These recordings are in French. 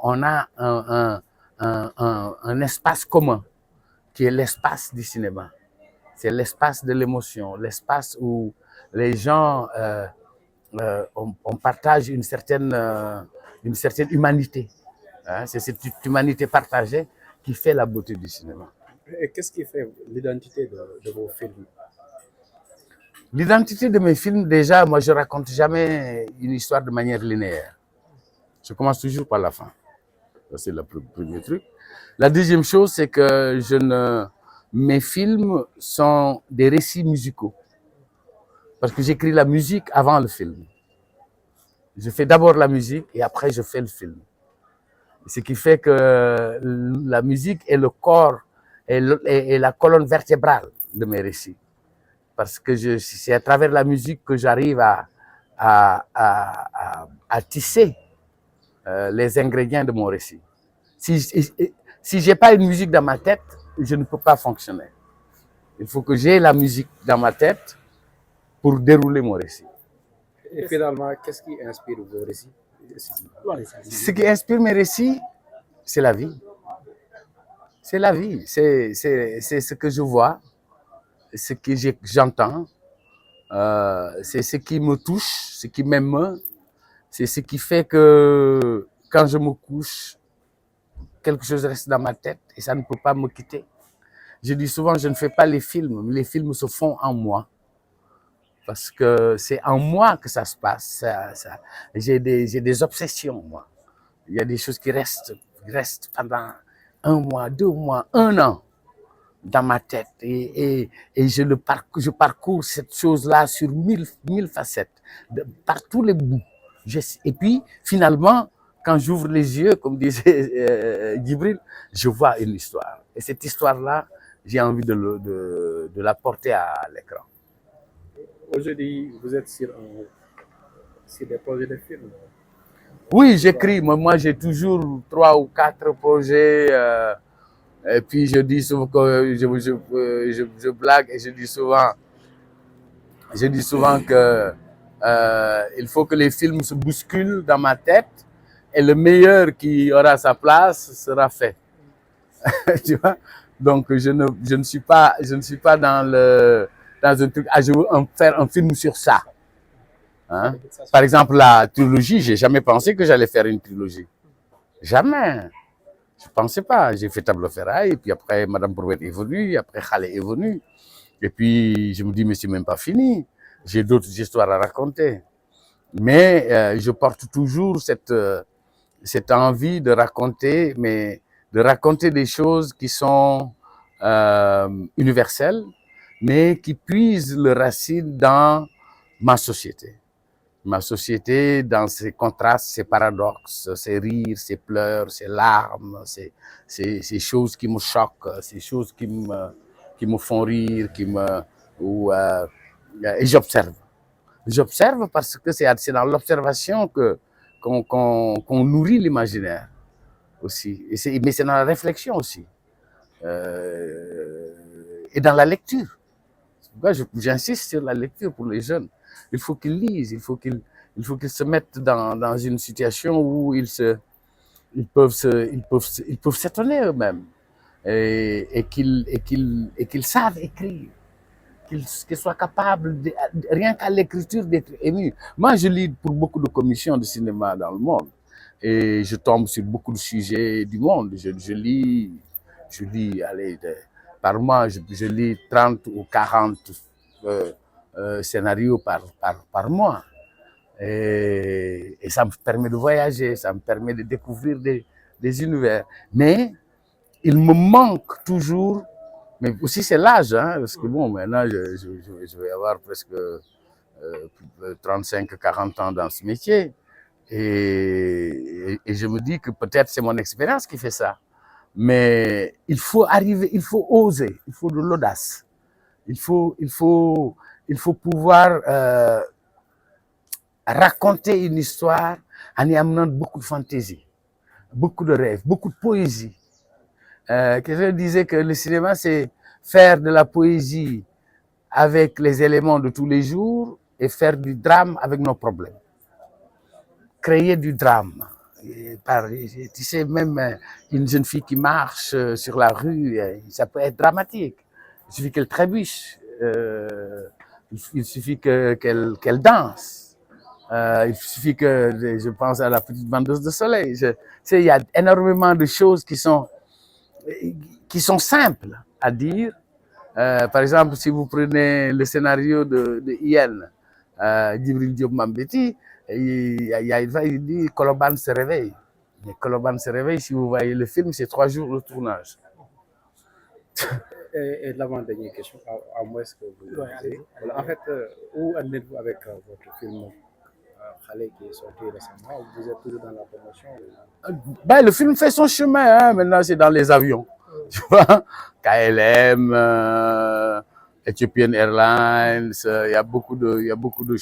on a un espace commun qui est l'espace du cinéma. C'est l'espace de l'émotion, l'espace où les gens, on partage une certaine humanité. Hein? C'est cette humanité partagée qui fait la beauté du cinéma. Et qu'est-ce qui fait l'identité de vos films? L'identité de mes films, déjà, moi, je raconte jamais une histoire de manière linéaire. Je commence toujours par la fin. Ça, c'est le premier truc. La deuxième chose, c'est que mes films sont des récits musicaux. Parce que j'écris la musique avant le film. Je fais d'abord la musique et après je fais le film. Ce qui fait que la musique est le corps et la colonne vertébrale de mes récits. Parce que c'est à travers la musique que j'arrive à tisser les ingrédients de mon récit. Si j'ai pas une musique dans ma tête, je ne peux pas fonctionner. Il faut que j'ai la musique dans ma tête pour dérouler mon récit. Et finalement, qu'est-ce qui inspire vos récits? Ce qui inspire mes récits, c'est la vie. C'est la vie. C'est ce que je vois, ce que j'entends, c'est ce qui me touche, ce qui m'émeut. C'est ce qui fait que quand je me couche, quelque chose reste dans ma tête et ça ne peut pas me quitter. Je dis souvent, je ne fais pas les films se font en moi. Parce que c'est en moi que ça se passe. J'ai des obsessions, moi. Il y a des choses qui restent pendant 1 mois, 2 mois, 1 an dans ma tête. Et je parcours cette chose-là sur mille facettes, par tous les bouts. Et puis, finalement, quand j'ouvre les yeux, comme disait Djibril, je vois une histoire. Et cette histoire-là, j'ai envie de la porter à l'écran. Aujourd'hui, vous êtes sur des projets de films. Oui, j'écris. Moi, j'ai toujours 3 ou 4 projets. Et puis, je dis souvent que je blague et je dis souvent que il faut que les films se bousculent dans ma tête et le meilleur qui aura sa place sera fait. Tu vois? Donc, je ne suis pas dans un truc, je veux faire un film sur ça. Hein? Par exemple, la trilogie, j'ai jamais pensé que j'allais faire une trilogie. Jamais. Je pensais pas. J'ai fait Tableau Ferraille, et puis après, Madame Brouette est venue, après Khalé est venu. Et puis, je me dis, mais c'est même pas fini. J'ai d'autres histoires à raconter. Mais je porte toujours cette envie de raconter, mais de raconter des choses qui sont universelles, mais qui puisent le racine dans ma société. Ma société, dans ses contrastes, ses paradoxes, ses rires, ses pleurs, ses larmes, ces choses qui me choquent, ces choses qui me font rire, et j'observe. J'observe parce que c'est dans l'observation qu'on nourrit l'imaginaire aussi. Mais c'est dans la réflexion aussi. Et dans la lecture. J'insiste sur la lecture pour les jeunes. Il faut qu'ils lisent, il faut qu'ils se mettent dans une situation où ils peuvent s'étonner eux-mêmes et qu'ils savent écrire, qu'ils soient capables, rien qu'à l'écriture, d'être émus. Moi, je lis pour beaucoup de commissions de cinéma dans le monde et je tombe sur beaucoup de sujets du monde. Je lis, allez, par mois, je lis 30 ou 40 scénarios par mois. Et ça me permet de voyager, ça me permet de découvrir des univers. Mais il me manque toujours, mais aussi c'est l'âge, hein, parce que bon, maintenant je vais avoir presque 35-40 ans dans ce métier. Et je me dis que peut-être c'est mon expérience qui fait ça. Mais il faut arriver, il faut oser, il faut de l'audace. Il faut pouvoir raconter une histoire en y amenant beaucoup de fantaisie, beaucoup de rêves, beaucoup de poésie. Quelqu'un disait que le cinéma, c'est faire de la poésie avec les éléments de tous les jours et faire du drame avec nos problèmes. Créer du drame. Tu sais, même une jeune fille qui marche sur la rue, ça peut être dramatique. Il suffit qu'elle trébuche, il suffit qu'elle danse. Il suffit que je pense à la petite vendeuse de soleil. Tu sais, il y a énormément de choses qui sont simples à dire. Par exemple, si vous prenez le scénario de Ien, Djibril Diop Mambéty, il dit Koloban se réveille. Mais Koloban se réveille, si vous voyez le film, c'est 3 jours de tournage. Et l'avant-dernière question, à moins que vous disiez. Voilà, en fait, où en êtes-vous avec votre film Khalé qui est sorti récemment? Vous êtes toujours dans la promotion? Ben, le film fait son chemin, hein. Maintenant c'est dans les avions. Tu vois, KLM, Ethiopian Airlines, il y a beaucoup de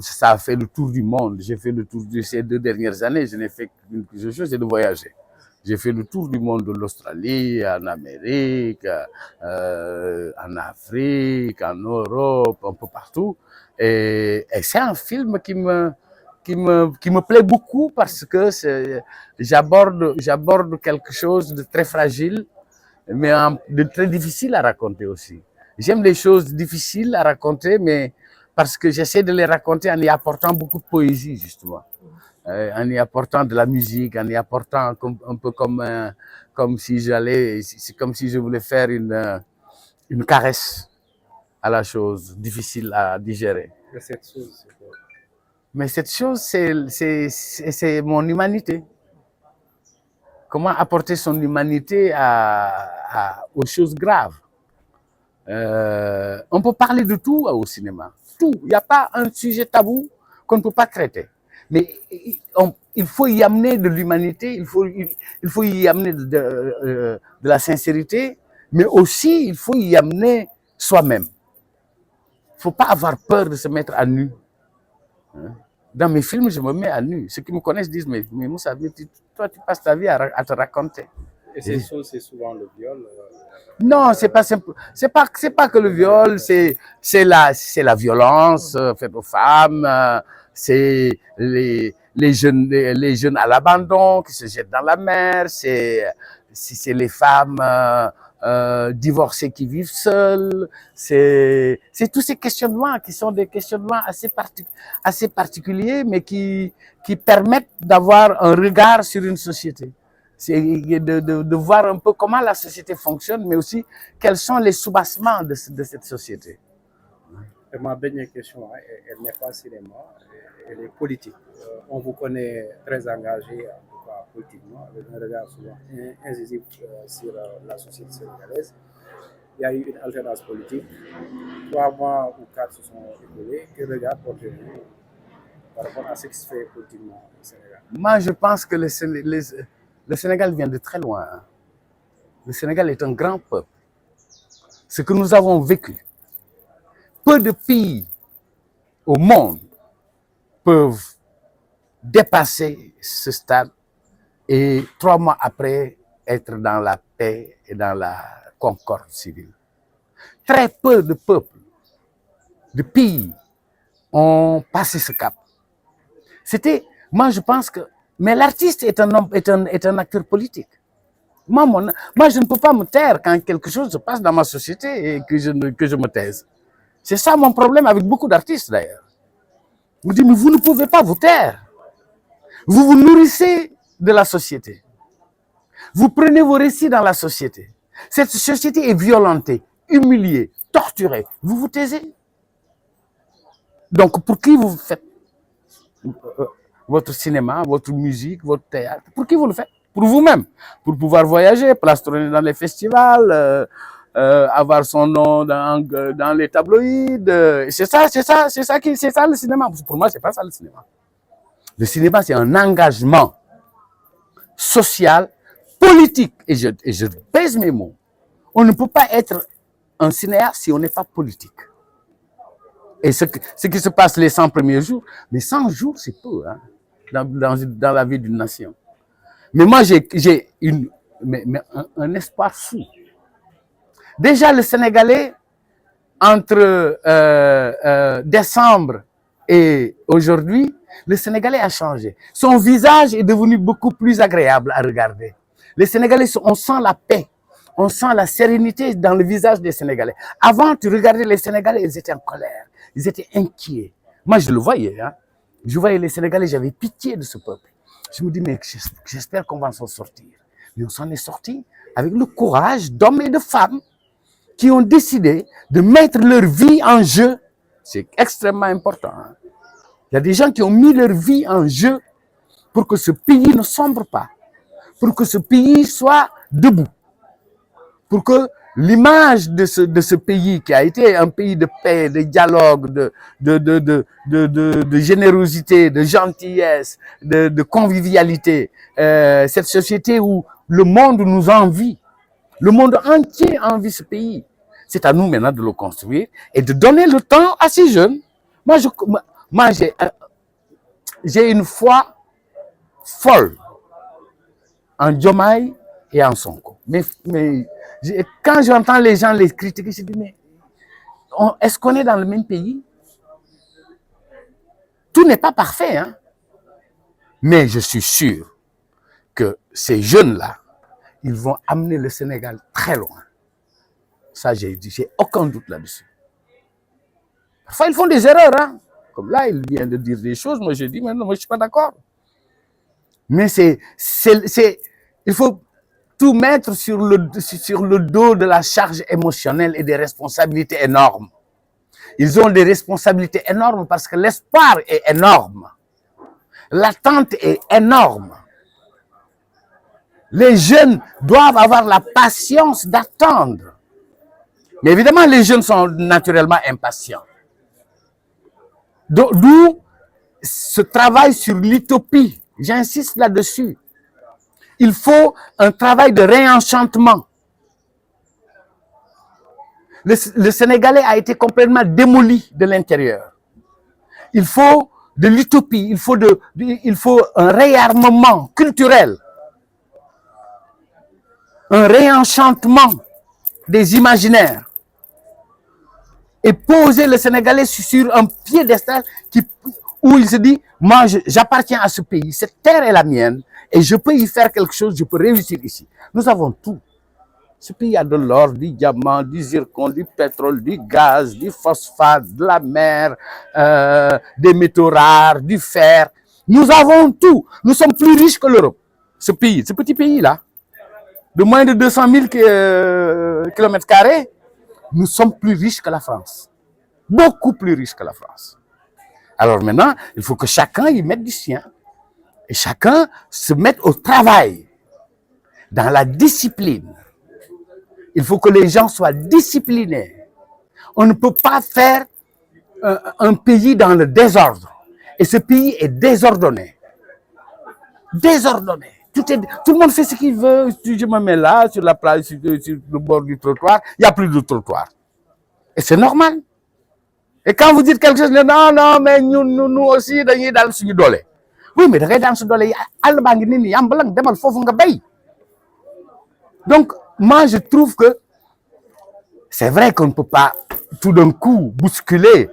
ça a fait le tour du monde. J'ai fait le tour de ces 2 dernières années, je n'ai fait qu'une chose, c'est de voyager. J'ai fait le tour du monde, de l'Australie, en Amérique, en Afrique, en Europe, un peu partout. Et c'est un film qui me plaît beaucoup parce que j'aborde quelque chose de très fragile, mais de très difficile à raconter aussi. J'aime les choses difficiles à raconter, mais parce que j'essaie de les raconter en y apportant beaucoup de poésie, justement. En y apportant de la musique, en y apportant un peu comme si c'est comme si je voulais faire une caresse à la chose difficile à digérer. Et cette chose, c'est quoi? Mais cette chose, c'est mon humanité. Comment apporter son humanité aux choses graves. On peut parler de tout au cinéma. Tout. Il n'y a pas un sujet tabou qu'on ne peut pas traiter. Mais il faut y amener de l'humanité, il faut y amener de la sincérité, mais aussi il faut y amener soi-même. Il ne faut pas avoir peur de se mettre à nu. Dans mes films, je me mets à nu. Ceux qui me connaissent disent, mais Moussa, toi, tu passes ta vie à te raconter. Et cette chose, c'est souvent le viol. Non, c'est pas que le viol, c'est la violence faite aux femmes, c'est les jeunes à l'abandon qui se jettent dans la mer, c'est les femmes divorcées qui vivent seules, c'est tous ces questionnements qui sont des questionnements assez particuliers, mais qui permettent d'avoir un regard sur une société. C'est de voir un peu comment la société fonctionne, mais aussi quels sont les soubassements de cette société. Et ma dernière question, elle n'est pas cinéma, elle est politique. On vous connaît très engagé, en tout cas politiquement, avec un regard souvent incisif sur la société sénégalaise. Il y a eu une alternance politique. 3 mois ou 4 se sont écoulés. Quel regard portez-vous par rapport à ce qui se fait politiquement au Sénégal? Moi, je pense que le Sénégal vient de très loin. Le Sénégal est un grand peuple. Ce que nous avons vécu, peu de pays au monde peuvent dépasser ce stade et 3 mois après être dans la paix et dans la concorde civile. Très peu de peuples, de pays ont passé ce cap. Moi je pense que, mais l'artiste est un acteur politique. Moi, je ne peux pas me taire quand quelque chose se passe dans ma société et que je me taise. C'est ça mon problème avec beaucoup d'artistes d'ailleurs. Vous dites, mais vous ne pouvez pas vous taire. Vous vous nourrissez de la société. Vous prenez vos récits dans la société. Cette société est violentée, humiliée, torturée. Vous vous taisez. Donc, pour qui vous faites votre cinéma, votre musique, votre théâtre? Pour qui vous le faites? Pour vous-même. Pour pouvoir voyager, plastronner dans les festivals, avoir son nom dans les tabloïds. C'est ça le cinéma. Pour moi, c'est pas ça le cinéma. Le cinéma, c'est un engagement social, politique. Et je pèse mes mots. On ne peut pas être un cinéaste si on n'est pas politique. Et ce qui se passe les 100 premiers jours, mais 100 jours, c'est peu, hein, dans la vie d'une nation. Mais moi, j'ai un espoir fou. Déjà, le Sénégalais, entre décembre Et aujourd'hui, le Sénégalais a changé. Son visage est devenu beaucoup plus agréable à regarder. Les Sénégalais, on sent la paix, on sent la sérénité dans le visage des Sénégalais. Avant, tu regardais les Sénégalais, ils étaient en colère, ils étaient inquiets. Moi, je le voyais. Hein. Je voyais les Sénégalais, j'avais pitié de ce peuple. Je me dis, mais j'espère qu'on va s'en sortir. Mais on s'en est sorti avec le courage d'hommes et de femmes qui ont décidé de mettre leur vie en jeu. C'est extrêmement important. Hein. Il y a des gens qui ont mis leur vie en jeu pour que ce pays ne sombre pas, pour que ce pays soit debout, pour que l'image de ce pays qui a été un pays de paix, de dialogue, de générosité, de gentillesse, de convivialité, cette société où le monde nous envie, le monde entier envie ce pays. C'est à nous maintenant de le construire et de donner le temps à ces jeunes. Moi j'ai une foi folle en Diomaye et en Sonko. Mais quand j'entends les gens les critiquer, je dis, mais est-ce qu'on est dans le même pays? Tout n'est pas parfait, hein? Mais je suis sûr que ces jeunes-là, ils vont amener le Sénégal très loin. Ça, j'ai aucun doute là-dessus. Parfois, ils font des erreurs, hein? Comme là, il vient de dire des choses, moi je dis, mais non, moi je ne suis pas d'accord. Mais il faut tout mettre sur le dos de la charge émotionnelle et des responsabilités énormes. Ils ont des responsabilités énormes parce que l'espoir est énorme. L'attente est énorme. Les jeunes doivent avoir la patience d'attendre. Mais évidemment, les jeunes sont naturellement impatients. D'où ce travail sur l'utopie. J'insiste là-dessus. Il faut un travail de réenchantement. Le Sénégalais a été complètement démoli de l'intérieur. Il faut de l'utopie, il faut un réarmement culturel, un réenchantement des imaginaires et poser le Sénégalais sur un piédestal où il se dit, moi j'appartiens à ce pays, cette terre est la mienne et je peux y faire quelque chose, je peux réussir ici. Nous avons tout. Ce pays a de l'or, du diamant, du zircon, du pétrole, du gaz, du phosphate, de la mer, des métaux rares, du fer. Nous avons tout. Nous sommes plus riches que l'Europe. Ce petit pays-là, de moins de 200 000 km², nous sommes plus riches que la France. Beaucoup plus riches que la France. Alors maintenant, il faut que chacun y mette du sien. Et chacun se mette au travail, dans la discipline. Il faut que les gens soient disciplinés. On ne peut pas faire un pays dans le désordre. Et ce pays est désordonné. Désordonné. Tout le monde fait ce qu'il veut. Je me mets là, sur la plage, sur le bord du trottoir. Il n'y a plus de trottoir. Et c'est normal. Et quand vous dites quelque chose, non, mais nous aussi, dañuy dal suñu doole. Oui, mais dangay daan su doole àll baa ngi nit ñi am balang demal foofu nga bay. Donc, moi, je trouve que c'est vrai qu'on ne peut pas tout d'un coup bousculer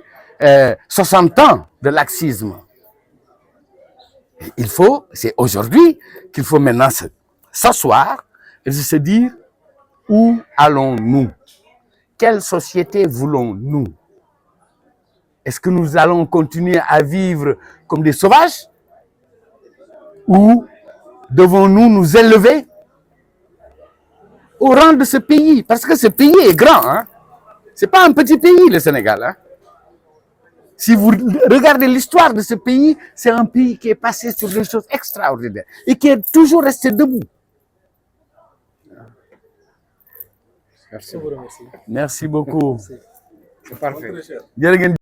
60 ans de laxisme. C'est aujourd'hui qu'il faut maintenant s'asseoir et se dire où allons-nous? Quelle société voulons-nous? Est-ce que nous allons continuer à vivre comme des sauvages? Ou devons-nous nous élever au rang de ce pays? Parce que ce pays est grand. Hein? Ce n'est pas un petit pays, le Sénégal. Hein? Si vous regardez l'histoire de ce pays, c'est un pays qui est passé sur des choses extraordinaires et qui est toujours resté debout. Merci. Merci beaucoup. C'est parfait.